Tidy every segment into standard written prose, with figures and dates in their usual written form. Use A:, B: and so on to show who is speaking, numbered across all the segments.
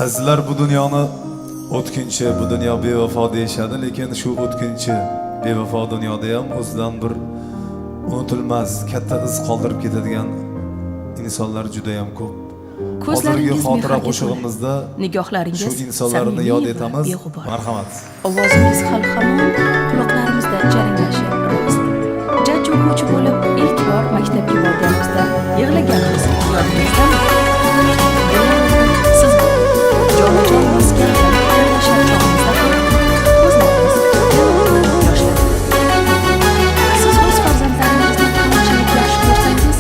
A: Azizlar, bu dunyoni o'tkinchi, bu dunyo bevafo deyishadi, lekin shu o'tkinchi, bevafo dunyoda ham o'zidan bir unutilmas, katta iz qoldirib ketadigan insonlar juda ham ko'p. Hozirgi xotira qo'shig'imizda
B: nigohlaringiz
A: shu insonlarni yod etamiz. Marhamat.
B: Ovozingiz hali hamon quloqlarimizda jaranglashib rost. Jajji o'quvchi bo'lib ilk bor maktabga borganimizda yig'laganimiz yodingizdan. Siz jonajon bosgan yashar chog'imizda ko'zlarimiz yoshlanadi. Siz o'z farzandlaringizni qanchalik yaxshi ko'rsangiz,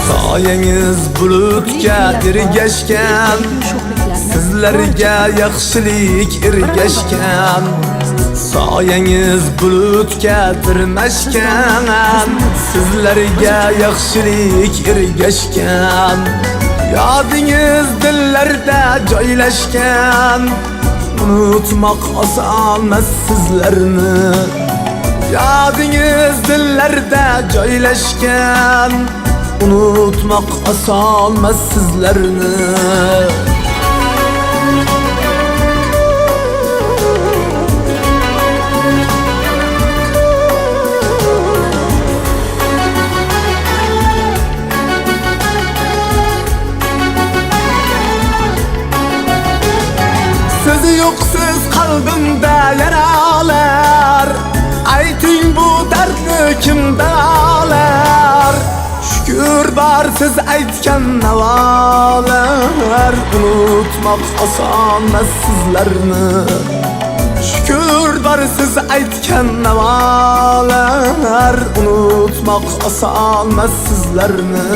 C: soyangiz bulutga ergashgan, sizlarga yaxshilik ergashgan. Soyangiz bulutga tirmashgan, sizlarga yaxshilik ergashgan. Yodingiz dillarda joylashgan, unutmoq osonmas sizlarni. Yodingiz dillarda joylashgan, unutmoq osonmas sizlarni. Siz yo'qsiz qalbimda yaralar, ayting bu dardni kim davolar? Şükür bar siz aytgan navolar, unutmoq osonmas sizlarni. Şükür bar siz aytgan navolar, unutmoq osonmas sizlarni.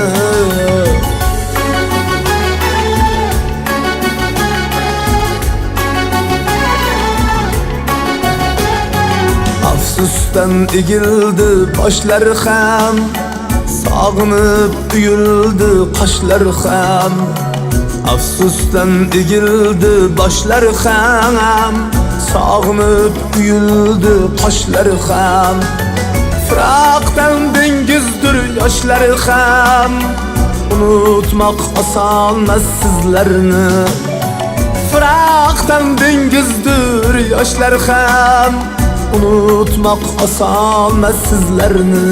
C: Afsusdan egildi boshlar ham, sog'inib uyuldi qoshlar ham. Afsusdan egildi boshlar ham, sog'inib uyuldi qoshlar ham. Firoqdan dengizdir yoshlar ham, unutmoq osonmas sizlarni. Firoqdan dengizdir yoshlar ham, unutmoq osonmas sizlarni.